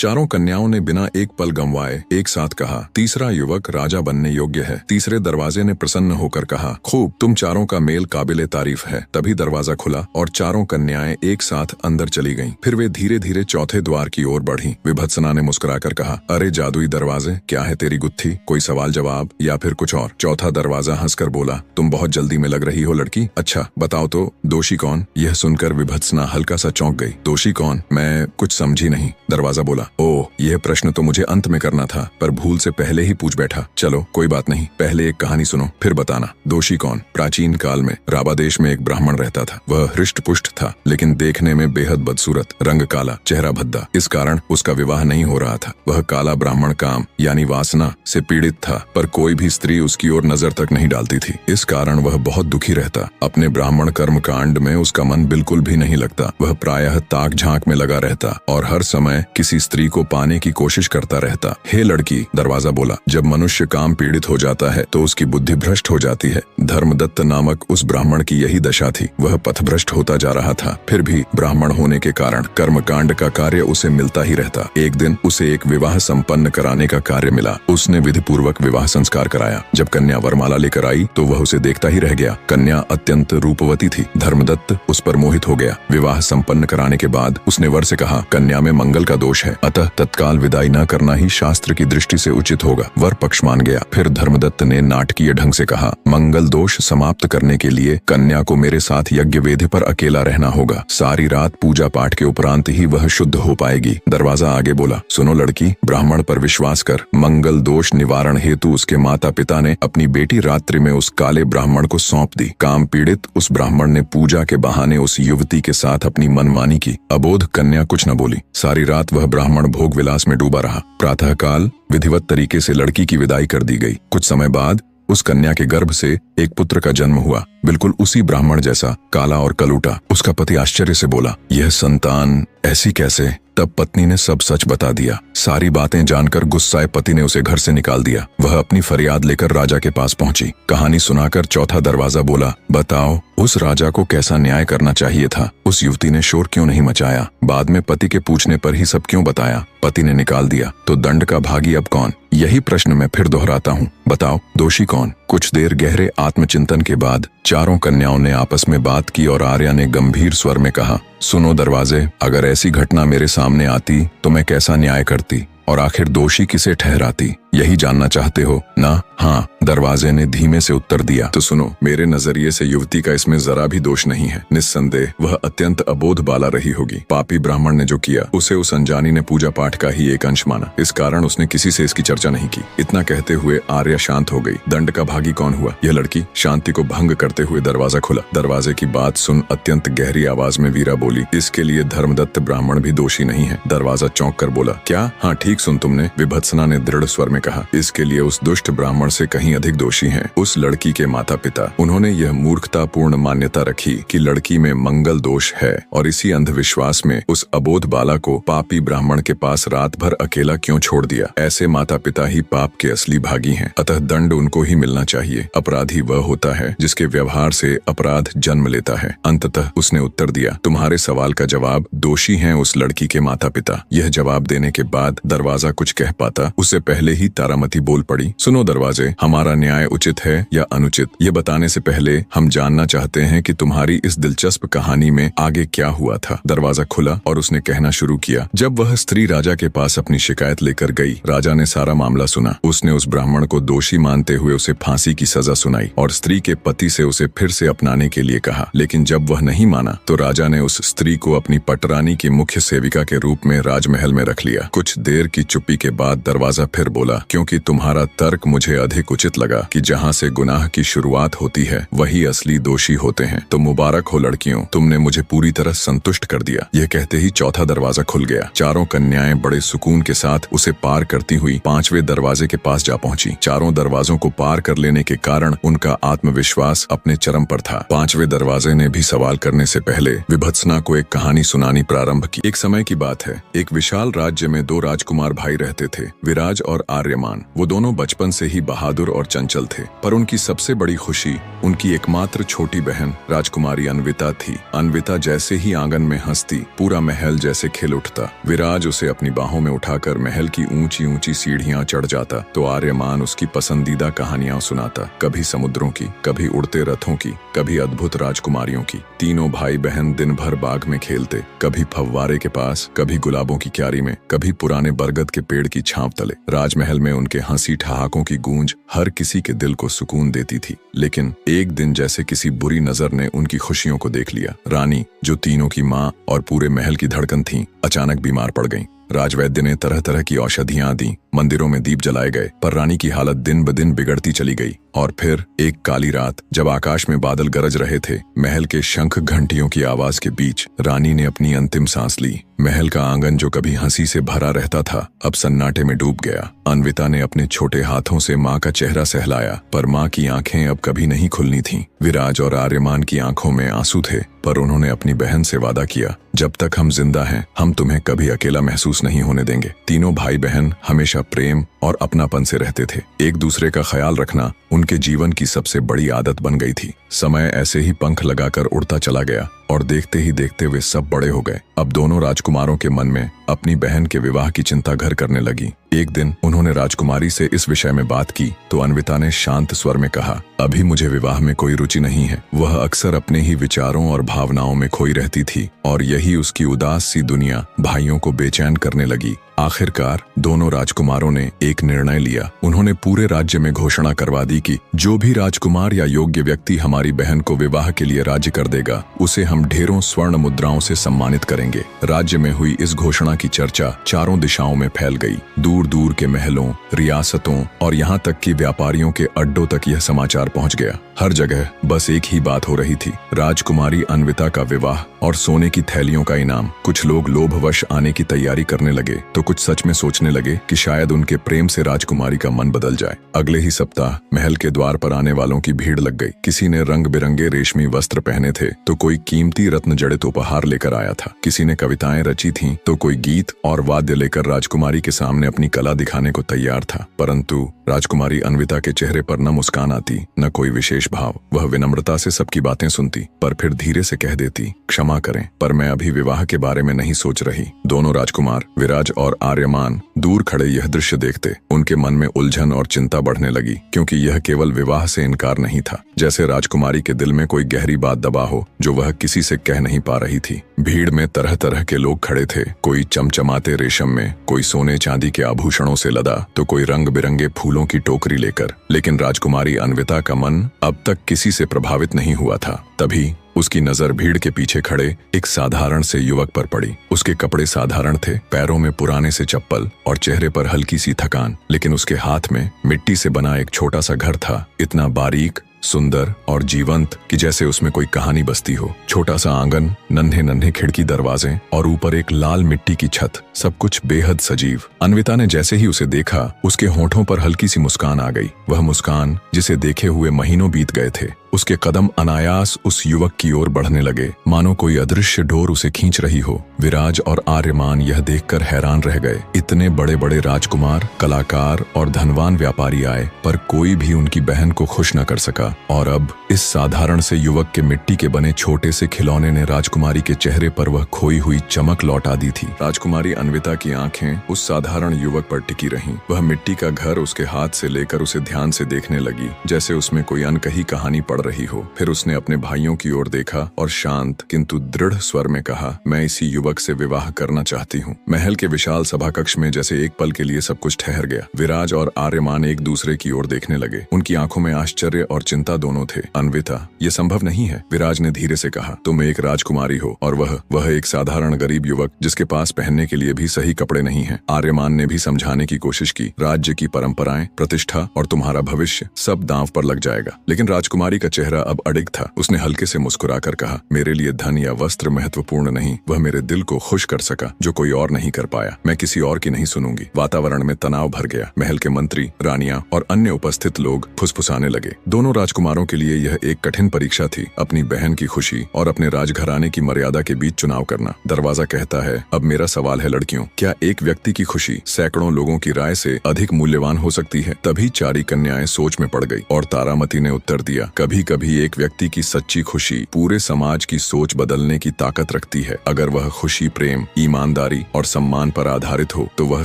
चारों कन्याओं ने बिना एक पल गंवाए एक साथ कहा, तीसरा युवक राजा बनने योग्य है। तीसरे दरवाजे ने प्रसन्न होकर कहा, खूब, तुम चारों का मेल काबिले तारीफ है। तभी दरवाजा खुला और चारों कन्याएं एक साथ अंदर चली गईं। फिर वे धीरे धीरे चौथे द्वार की ओर बढ़ीं। विभत्सना ने मुस्कुराकर कहा, अरे जादुई दरवाजे, क्या है तेरी गुत्थी? कोई सवाल जवाब या फिर कुछ और? चौथा दरवाजा हंसकर बोला, तुम बहुत जल्दी में लग रही हो लड़की। अच्छा बताओ तो, दोषी कौन? यह सुनकर विभत्सना हल्का सा चौंक गई। दोषी कौन? मैं कुछ समझी नहीं। दरवाजा बोला, ओह, यह प्रश्न तो मुझे अंत में करना था, पर भूल से पहले ही पूछ बैठा। चलो कोई बात नहीं, पहले एक कहानी सुनो, फिर बताना। दोषी कौन? प्राचीन काल में राबा देश में एक ब्राह्मण रहता था। वह हृष्ट पुष्ट था, लेकिन देखने में बेहद बदसूरत, रंग काला, चेहरा भद्दा। इस कारण उसका विवाह नहीं हो रहा था। वह काला ब्राह्मण काम यानी वासना से पीड़ित था, पर कोई भी स्त्री उसकी ओर नजर तक नहीं डालती थी। इस कारण वह बहुत दुखी रहता। अपने ब्राह्मण कर्म कांड में उसका मन बिल्कुल भी नहीं लगता। वह प्रायः ताक झांक में लगा रहता और हर समय किसी स्त्री को पाने की कोशिश करता रहता। हे लड़की, दरवाजा बोला, जब मनुष्य काम पीड़ित हो जाता है तो उसकी बुद्धि भ्रष्ट हो जाती है। धर्मदत्त नामक उस ब्राह्मण की यही दशा थी। वह पथभ्रष्ट होता जा रहा था, फिर भी ब्राह्मण होने के कारण कर्मकांड का कार्य उसे मिलता ही रहता। एक दिन उसे एक विवाह संपन्न कराने का कार्य मिला। उसने विधि पूर्वक विवाह संस्कार कराया। जब कन्या वरमाला लेकर आई तो वह उसे देखता ही रह गया। कन्या अत्यंत रूपवती थी। धर्मदत्त उस पर मोहित हो गया। विवाह संपन्न कराने के बाद उसने वर से कहा, कन्या में मंगल का दोष है, अतः तत्काल विदाई न करना ही शास्त्र की दृष्टि से उचित होगा। वर पक्ष मान गया। फिर धर्मदत्त ने नाटकीय ढंग से कहा, मंगल दोष समाप्त करने के लिए कन्या को मेरे साथ यज्ञ वेदी पर अकेला रहना होगा। सारी रात पूजा पाठ के उपरांत ही वह शुद्ध हो पाएगी। दरवाजा आगे बोला, सुनो लड़की, ब्राह्मण पर विश्वास कर। मंगल दोष निवारण हेतु उसके माता पिता ने अपनी बेटी रात्रि में उस काले ब्राह्मण को सौंप दी। काम पीड़ित उस ब्राह्मण ने पूजा के बहाने उस युवती के साथ अपनी मनमानी की। अबोध कन्या कुछ न बोली। सारी रात वह ब्राह्मण भोग विलास में डूबा रहा। प्रातःकाल विधिवत तरीके से लड़की की विदाई कर दी गई। कुछ समय बाद उस कन्या के गर्भ से एक पुत्र का जन्म हुआ, बिल्कुल उसी ब्राह्मण जैसा, काला और कलूटा। उसका पति आश्चर्य से बोला, यह संतान ऐसी कैसे? तब पत्नी ने सब सच बता दिया। सारी बातें जानकर गुस्साए पति ने उसे घर से निकाल दिया। वह अपनी फरियाद लेकर राजा के पास पहुंची। कहानी सुनाकर चौथा दरवाजा बोला, बताओ उस राजा को कैसा न्याय करना चाहिए था? उस युवती ने शोर क्यों नहीं मचाया? बाद में पति के पूछने पर ही सब क्यों बताया? पति ने निकाल दिया। तो दंड का भागी अब कौन? यही प्रश्न मैं फिर दोहराता हूँ, बताओ दोषी कौन? कुछ देर गहरे आत्मचिंतन के बाद चारों कन्याओं ने आपस में बात की और आर्या ने गंभीर स्वर में कहा, सुनो दरवाजे, अगर ऐसी घटना मेरे सामने आती तो मैं कैसा न्याय करती और आखिर दोषी किसे ठहराती? यही जानना चाहते हो ना? हाँ, दरवाजे ने धीमे से उत्तर दिया। तो सुनो, मेरे नजरिए से युवती का इसमें जरा भी दोष नहीं है। निस्संदेह वह अत्यंत अबोध बाला रही होगी। पापी ब्राह्मण ने जो किया उसे उस अनजानी ने पूजा पाठ का ही एक अंश माना। इस कारण उसने किसी से इसकी चर्चा नहीं की। इतना कहते हुए आर्या शांत हो गई। दंड का भागी कौन हुआ? यह लड़की। शांति को भंग करते हुए दरवाजा खुला। दरवाजे की बात सुन अत्यंत गहरी आवाज में वीरा बोली, इसके लिए धर्मदत्त ब्राह्मण भी दोषी नहीं है। दरवाजा चौंक कर बोला, क्या? हाँ ठीक सुन तुमने, विभत्सना ने दृढ़ स्वर में कहा। इसके लिए उस दुष्ट ब्राह्मण से कहीं अधिक दोषी हैं उस लड़की के माता पिता। उन्होंने यह मूर्खतापूर्ण मान्यता रखी कि लड़की में मंगल दोष है और इसी अंधविश्वास में उस अबोध बाला को पापी ब्राह्मण के पास रात भर अकेला क्यों छोड़ दिया। ऐसे माता पिता ही पाप के असली भागी हैं, अतः दंड उनको ही मिलना चाहिए। अपराधी वह होता है जिसके व्यवहार से अपराध जन्म लेता है। अंततः उसने उत्तर दिया, तुम्हारे सवाल का जवाब, दोषी हैं उस लड़की के माता पिता। यह जवाब देने के बाद दरवाजा कुछ कह पाता उससे पहले ही तारामती बोल पड़ी, सुनो दरवाजे, हमारा न्याय उचित है या अनुचित, ये बताने से पहले हम जानना चाहते हैं कि तुम्हारी इस दिलचस्प कहानी में आगे क्या हुआ था। दरवाजा खुला और उसने कहना शुरू किया, जब वह स्त्री राजा के पास अपनी शिकायत लेकर गई, राजा ने सारा मामला सुना। उसने उस ब्राह्मण को दोषी मानते हुए उसे फांसी की सजा सुनाई और स्त्री के पति से उसे फिर से अपनाने के लिए कहा। लेकिन जब वह नहीं माना तो राजा ने उस स्त्री को अपनी पटरानी की मुख्य सेविका के रूप में राजमहल में रख लिया। कुछ देर की चुप्पी के बाद दरवाजा फिर बोला, क्योंकि तुम्हारा तर्क मुझे अधिक उचित लगा कि जहाँ से गुनाह की शुरुआत होती है वही असली दोषी होते हैं, तो मुबारक हो लड़कियों, तुमने मुझे पूरी तरह संतुष्ट कर दिया। यह कहते ही चौथा दरवाजा खुल गया। चारों कन्याएं बड़े सुकून के साथ उसे पार करती हुई पांचवें दरवाजे के पास जा पहुंची। चारों दरवाजों को पार कर लेने के कारण उनका आत्मविश्वास अपने चरम पर था। पांचवें दरवाजे ने भी सवाल करने से पहले विभत्सना को एक कहानी सुनानी प्रारंभ की। एक समय की बात है, एक विशाल राज्य में दो राजकुमार राजकुमार भाई रहते थे, विराज और आर्यमान। वो दोनों बचपन से ही बहादुर और चंचल थे, पर उनकी सबसे बड़ी खुशी उनकी एकमात्र छोटी बहन राजकुमारी अन्विता थी। अन्विता जैसे ही आंगन में हंसती, पूरा महल जैसे खिल उठता। विराज उसे अपनी बाहों में उठाकर महल की ऊंची ऊंची सीढ़ियां चढ़ जाता, तो आर्यमान उसकी पसंदीदा कहानियां सुनाता, कभी समुद्रों की, कभी उड़ते रथों की, कभी अद्भुत राजकुमारियों की। तीनों भाई बहन दिन भर बाग में खेलते, कभी फव्वारे के पास, कभी गुलाबों की क्यारी में, कभी पुराने बरगद के पेड़ की छांव तले। राजमहल में उनके हंसी ठहाकों की गूंज हर किसी के दिल को सुकून देती थी। लेकिन एक दिन जैसे किसी बुरी नजर ने उनकी खुशियों को देख लिया। रानी, जो तीनों की माँ और पूरे महल की धड़कन थी, अचानक बीमार पड़ गईं। राजवैद्य ने तरह तरह की औषधियां दी, मंदिरों में दीप जलाए गए, पर रानी की हालत दिन ब दिन बिगड़ती चली गई। और फिर एक काली रात, जब आकाश में बादल गरज रहे थे, महल के शंख घंटियों की आवाज के बीच रानी ने अपनी अंतिम सांस ली। महल का आंगन जो कभी हंसी से भरा रहता था, अब सन्नाटे में डूब गया। अन्विता ने अपने छोटे हाथों से माँ का चेहरा सहलाया, पर माँ की आंखें अब कभी नहीं खुलनी थीं। विराज और आर्यमान की आंखों में आंसू थे, पर उन्होंने अपनी बहन से वादा किया, जब तक हम जिंदा हैं, हम तुम्हें कभी अकेला महसूस नहीं होने देंगे। तीनों भाई बहन हमेशा प्रेम और अपनापन से रहते थे। एक दूसरे का ख्याल रखना उनके जीवन की सबसे बड़ी आदत बन गई थी। समय ऐसे ही पंख लगाकर उड़ता चला गया और देखते ही देखते वे सब बड़े हो गए। अब दोनों राजकुमारों के मन में अपनी बहन के विवाह की चिंता घर करने लगी। एक दिन उन्होंने राजकुमारी से इस विषय में बात की, तो अन्विता ने शांत स्वर में कहा, अभी मुझे विवाह में कोई रुचि नहीं है। वह अक्सर अपने ही विचारों और भावनाओं में खोई रहती थी, और यही उसकी उदास सी दुनिया भाइयों को बेचैन करने लगी। आखिरकार दोनों राजकुमारों ने एक निर्णय लिया। उन्होंने पूरे राज्य में घोषणा करवा दी कि जो भी राजकुमार या योग्य व्यक्ति हमारी बहन को विवाह के लिए राजी कर देगा, उसे हम ढेरों स्वर्ण मुद्राओं से सम्मानित करेंगे। राज्य में हुई इस घोषणा की चर्चा चारों दिशाओं में फैल गई। दूर दूर के महलों, रियासतों और यहाँ तक कि व्यापारियों के अड्डों तक यह समाचार पहुँच गया। हर जगह बस एक ही बात हो रही थी, राजकुमारी अन्विता का विवाह और सोने की थैलियों का इनाम। कुछ लोग लोभवश आने की तैयारी करने लगे, तो कुछ सच में सोचने लगे कि शायद उनके प्रेम से राजकुमारी का मन बदल जाए। अगले ही सप्ताह महल के द्वार पर आने वालों की भीड़ लग गई। किसी ने रंग बिरंगे रेशमी वस्त्र पहने थे, तो कोई कीमती रत्न जड़ित उपहार लेकर आया था। किसी ने कविताएं रची थीं, तो कोई गीत और वाद्य लेकर राजकुमारी के सामने अपनी कला दिखाने को तैयार था। परंतु राजकुमारी अन्विता के चेहरे पर न मुस्कान आती, न कोई विशेष भाव। वह विनम्रता से सबकी बातें सुनती, पर फिर धीरे से कह देती, क्षमा करें, पर मैं अभी विवाह के बारे में नहीं सोच रही। दोनों राजकुमार विराज और आर्यमान दूर खड़े यह दृश्य देखते उनके मन में उलझन और चिंता बढ़ने लगी, क्योंकि यह केवल विवाह से इनकार नहीं था, जैसे राजकुमारी के दिल में कोई गहरी बात दबा हो जो वह किसी से कह नहीं पा रही थी। भीड़ में तरह तरह के लोग खड़े थे, कोई चमचमाते रेशम में, कोई सोने चांदी के आभूषणों से लदा, तो कोई रंग बिरंगे फूलों की टोकरी लेकर। लेकिन राजकुमारी अन्विता का मन अब तक किसी से प्रभावित नहीं हुआ था। तभी उसकी नजर भीड़ के पीछे खड़े एक साधारण से युवक पर पड़ी। उसके कपड़े साधारण थे, पैरों में पुराने से चप्पल और चेहरे पर हल्की सी थकान, लेकिन उसके हाथ में मिट्टी से बना एक छोटा सा घर था, इतना बारीक, सुंदर और जीवंत कि जैसे उसमें कोई कहानी बसती हो। छोटा सा आंगन, नन्हे नन्हे खिड़की दरवाजे और ऊपर एक लाल मिट्टी की छत, सब कुछ बेहद सजीव। अन्विता ने जैसे ही उसे देखा, उसके होठों पर हल्की सी मुस्कान आ गई। वह मुस्कान जिसे देखे हुए महीनों बीत गए थे। उसके कदम अनायास उस युवक की ओर बढ़ने लगे, मानो कोई अदृश्य डोर उसे खींच रही हो। विराज और आर्यमान यह देखकर हैरान रह गए। इतने बड़े बड़े राजकुमार, कलाकार और धनवान व्यापारी आए, पर कोई भी उनकी बहन को खुश न कर सका। और अब इस साधारण से युवक के मिट्टी के बने छोटे से खिलौने ने राजकुमारी के चेहरे पर वह खोई हुई चमक लौटा दी थी। राजकुमारी अन्विता की आंखें उस साधारण युवक पर टिकी रहीं। वह मिट्टी का घर उसके हाथ से लेकर उसे ध्यान से देखने लगी, जैसे उसमें कोई अनकही कहानी पढ़ रही हो। फिर उसने अपने भाइयों की ओर देखा और शांत किंतु दृढ़ स्वर में कहा, मैं इसी युवक से विवाह करना चाहती हूँ। महल के विशाल सभा कक्ष में जैसे एक पल के लिए सब कुछ ठहर गया। विराज और आर्यमान एक दूसरे की ओर देखने लगे। उनकी आंखों में आश्चर्य और चिंता दोनों थे। अन्विता, ये संभव नहीं है, विराज ने धीरे से कहा। तुम एक राजकुमारी हो और वह एक साधारण गरीब युवक जिसके पास पहनने के लिए भी सही कपड़े नहीं हैं। आर्यमान ने भी समझाने की कोशिश की, राज्य की परंपराएं, प्रतिष्ठा और तुम्हारा भविष्य सब दांव पर लग जाएगा। लेकिन राजकुमारी का चेहरा अब अडिग था। उसने हल्के से मुस्कुराकर कहा, मेरे लिए धन या वस्त्र महत्वपूर्ण नहीं, वह मेरे दिल को खुश कर सका जो कोई और नहीं कर पाया। मैं किसी और की नहीं सुनूंगी। वातावरण में तनाव भर गया। महल के मंत्री, रानियां और अन्य उपस्थित लोग फुसफुसाने लगे। दोनों राजकुमारों के लिए यह एक कठिन परीक्षा थी, अपनी बहन की खुशी और अपने राजघराने की मर्यादा के बीच चुनाव करना। दरवाजा कहता है, अब मेरा सवाल है लड़कियों, क्या एक व्यक्ति की खुशी सैकड़ों लोगों की राय से अधिक मूल्यवान हो सकती है? तभी चारी कन्याएं सोच में पड़ गई और तारामती ने उत्तर दिया, कभी कभी एक व्यक्ति की सच्ची खुशी पूरे समाज की सोच बदलने की ताकत रखती है। अगर वह खुशी प्रेम, ईमानदारी और सम्मान पर आधारित हो तो वह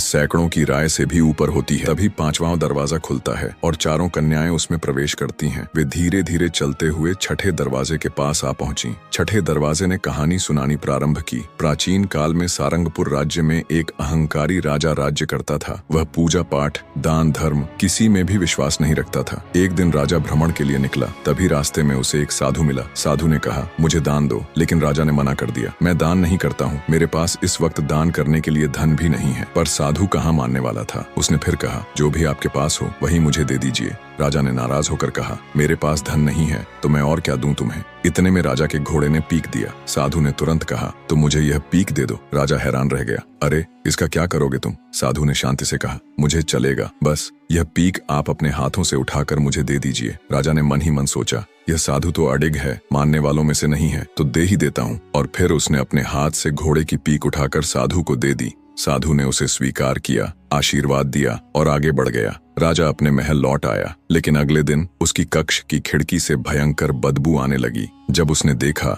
सैकड़ों की राय से भी ऊपर होती है। तभी पांचवां दरवाजा खुलता है और चारों कन्याएं उसमें प्रवेश करती हैं। वे धीरे धीरे चलते हुए छठे दरवाजे के पास आ पहुंची। छठे दरवाजे ने कहानी सुनानी प्रारंभ की। प्राचीन काल में सारंगपुर राज्य में एक अहंकारी राजा राज्य करता था। वह पूजा पाठ, दान धर्म किसी में भी विश्वास नहीं रखता था। एक दिन राजा भ्रमण के लिए निकला। तभी रास्ते में उसे एक साधु मिला। साधु ने कहा, मुझे दान दो। लेकिन राजा ने मना कर दिया, मैं दान नहीं करता हूँ, मेरे पास इस वक्त दान करने के लिए धन भी नहीं है। पर साधु कहाँ मानने वाला था। उसने फिर कहा, जो भी आपके पास हो वही मुझे दे दीजिए। राजा ने नाराज होकर कहा, मेरे पास धन नहीं है तो मैं और क्या दूं तुम्हें। इतने में राजा के घोड़े ने पीक दिया। साधु ने तुरंत कहा, तो मुझे यह पीक दे दो। राजा हैरान रह गया, अरे इसका क्या करोगे तुम? साधु ने शांति से कहा, मुझे चलेगा, बस यह पीक आप अपने हाथों से उठाकर मुझे दे दीजिए। राजा ने मन ही मन सोचा, यह साधु तो अडिग है, मानने वालों में से नहीं है, तो दे ही देता हूँ। और फिर उसने अपने हाथ से घोड़े की पीक उठाकर साधु को दे दी। साधु ने उसे स्वीकार किया, आशीर्वाद दिया और आगे बढ़ गया। राजा अपने महल लौट आया, लेकिन अगले दिन उसकी कक्ष की खिड़की से भयंकर बदबू आने लगी। जब उसने देखा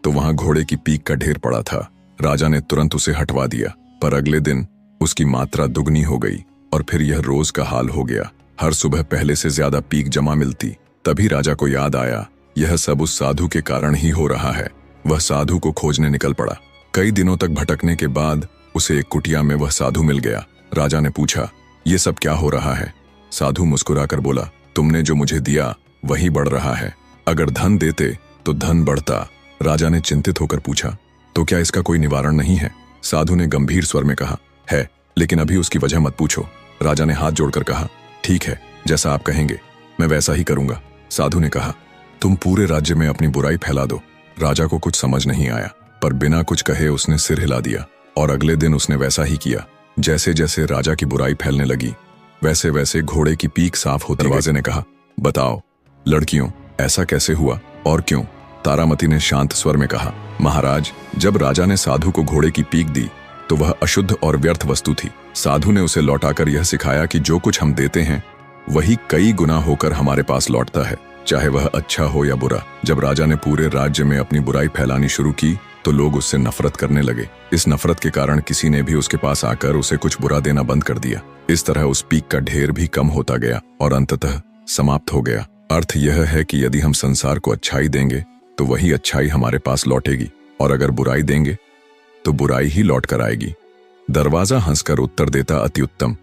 तो वहां घोड़े की पीक का ढेर पड़ा था। राजा ने तुरंत उसे हटवा दिया, पर अगले दिन उसकी मात्रा दुगनी हो गई और फिर यह रोज का हाल हो गया। हर सुबह पहले से ज्यादा पीक जमा मिलती। तभी राजा को याद आया, यह सब उस साधु के कारण ही हो रहा है। वह साधु को खोजने निकल पड़ा। कई दिनों तक भटकने के बाद उसे एक कुटिया में वह साधु मिल गया। राजा ने पूछा, ये सब क्या हो रहा है? साधु मुस्कुराकर बोला, तुमने जो मुझे दिया वही बढ़ रहा है। अगर धन देते तो धन बढ़ता। राजा ने चिंतित होकर पूछा, तो क्या इसका कोई निवारण नहीं है? साधु ने गंभीर स्वर में कहा, है, लेकिन अभी उसकी वजह मत पूछो। राजा ने हाथ जोड़कर कहा, ठीक है, जैसा आप कहेंगे मैं वैसा ही करूंगा। साधु ने कहा, तुम पूरे राज्य में अपनी बुराई फैला दो। राजा को कुछ समझ नहीं आया, पर बिना कुछ कहे उसने सिर हिला दिया और अगले दिन उसने वैसा ही किया। जैसे जैसे राजा की बुराई फैलने लगी वैसे वैसे घोड़े की पीक साफ होती। दरवाजे ने कहा, बताओ लड़कियों, ऐसा कैसे हुआ और क्यों? तारामती ने शांत स्वर में कहा, महाराज, जब राजा ने साधु को घोड़े की पीक दी तो वह अशुद्ध और व्यर्थ वस्तु थी। साधु ने उसे लौटाकर यह सिखाया कि जो कुछ हम देते हैं वही कई गुना होकर हमारे पास लौटता है, चाहे वह अच्छा हो या बुरा। जब राजा ने पूरे राज्य में अपनी बुराई फैलानी शुरू की तो लोग उससे नफरत करने लगे। इस नफरत के कारण किसी ने भी उसके पास आकर उसे कुछ बुरा देना बंद कर दिया। इस तरह उस पीक का ढेर भी कम होता गया और अंततः समाप्त हो गया। अर्थ यह है कि यदि हम संसार को अच्छाई देंगे तो वही अच्छाई हमारे पास लौटेगी, और अगर बुराई देंगे तो बुराई ही लौट कर आएगी। दरवाजा हंसकर उत्तर देता, अति उत्तम,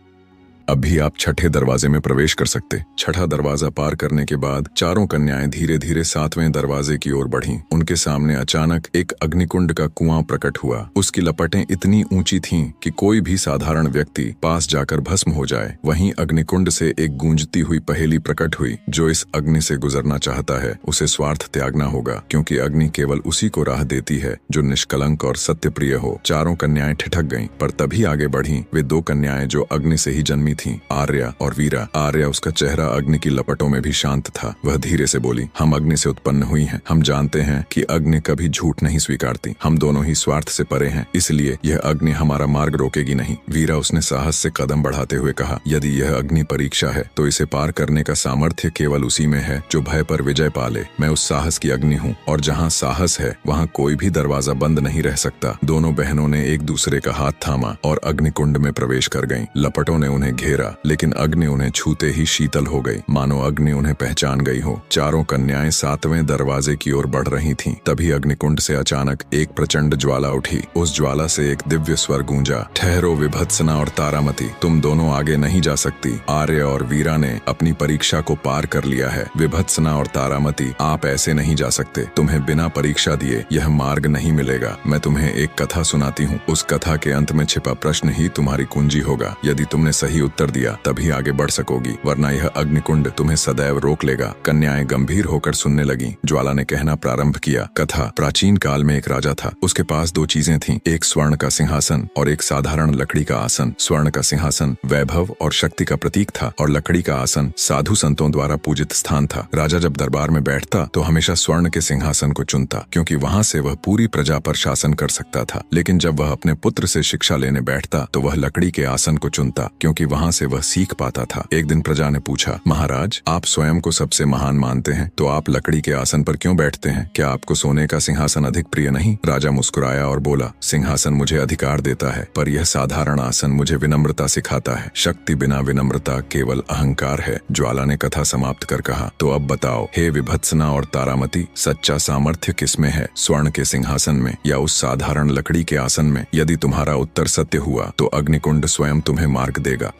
अब भी आप छठे दरवाजे में प्रवेश कर सकते। छठा दरवाजा पार करने के बाद चारों कन्याएं धीरे धीरे सातवें दरवाजे की ओर बढ़ीं। उनके सामने अचानक एक अग्निकुंड का कुआं प्रकट हुआ। उसकी लपटें इतनी ऊंची थीं कि कोई भी साधारण व्यक्ति पास जाकर भस्म हो जाए। वहीं अग्निकुंड से एक गूंजती हुई पहेली प्रकट हुई, जो इस अग्नि से गुजरना चाहता है उसे स्वार्थ त्यागना होगा, क्योंकि अग्नि केवल उसी को राह देती है जो निष्कलंक और सत्य प्रिय हो। चारों कन्याएं ठिठक गईं, पर तभी आगे बढ़ीं वे दो कन्याएं जो अग्नि से ही जन्मी थीं, आर्या और वीरा। आर्या, उसका चेहरा अग्नि की लपटों में भी शांत था। वह धीरे से बोली, हम अग्नि से उत्पन्न हुई हैं। हम जानते हैं कि अग्नि कभी झूठ नहीं स्वीकारती। हम दोनों ही स्वार्थ से परे हैं, इसलिए यह अग्नि हमारा मार्ग रोकेगी नहीं। वीरा, उसने साहस से कदम बढ़ाते हुए कहा, यदि यह अग्नि परीक्षा है तो इसे पार करने का सामर्थ्य केवल उसी में है जो भय पर विजय पाले। मैं उस साहस की अग्नि हूँ, और जहाँ साहस है वहाँ कोई भी दरवाजा बंद नहीं रह सकता। दोनों बहनों ने एक दूसरे का हाथ थामा और अग्निकुंड में प्रवेश कर गईं। लपटों ने उन्हें घेरा, लेकिन अग्नि उन्हें छूते ही शीतल हो गई, मानो अग्नि उन्हें पहचान गई हो। चारों कन्याएं सातवें दरवाजे की ओर बढ़ रही थीं। तभी अग्निकुंड से अचानक एक प्रचंड ज्वाला उठी। उस ज्वाला से एक दिव्य स्वर गूंजा, ठहरो विभत्सना और तारामती, तुम दोनों आगे नहीं जा सकती। आर्य और वीरा ने अपनी परीक्षा को पार कर लिया है। विभत्सना और तारामती, आप ऐसे नहीं जा सकते। तुम्हें बिना परीक्षा दिए यह मार्ग नहीं मिलेगा। मैं तुम्हें एक कथा सुनाती हूँ। उस कथा के अंत में छिपा प्रश्न ही तुम्हारी कुंजी होगा। यदि तुमने सही उत्तर उत्तर दिया तभी आगे बढ़ सकोगी, वरना यह अग्निकुंड तुम्हें सदैव रोक लेगा। कन्याएं गंभीर होकर सुनने लगी। ज्वाला ने कहना प्रारंभ किया, कथा, प्राचीन काल में एक राजा था। उसके पास दो चीजें थीं, एक स्वर्ण का सिंहासन और एक साधारण लकड़ी का आसन। स्वर्ण का सिंहासन वैभव और शक्ति का प्रतीक था और लकड़ी का आसन साधु संतों द्वारा पूजित स्थान था। राजा जब दरबार में बैठता तो हमेशा स्वर्ण के सिंहासन को चुनता, क्योंकि वहां से वह पूरी प्रजा पर शासन कर सकता था। लेकिन जब वह अपने पुत्र से शिक्षा लेने बैठता तो वह लकड़ी के आसन को चुनता, क्योंकि वहां से वह सीख पाता था। एक दिन प्रजा ने पूछा, महाराज, आप स्वयं को सबसे महान मानते हैं, तो आप लकड़ी के आसन पर क्यों बैठते हैं? क्या आपको सोने का सिंहासन अधिक प्रिय नहीं? राजा मुस्कुराया और बोला, सिंहासन मुझे अधिकार देता है, पर यह साधारण आसन मुझे विनम्रता सिखाता है। शक्ति बिना विनम्रता केवल अहंकार है। ज्वाला ने कथा समाप्त कर कहा, तो अब बताओ हे विभत्सना और तारामती, सच्चा सामर्थ्य किसमें है, स्वर्ण के सिंहासन में या उस साधारण लकड़ी के आसन में? यदि तुम्हारा उत्तर सत्य हुआ तो अग्निकुंड स्वयं तुम्हें मार्ग देगा।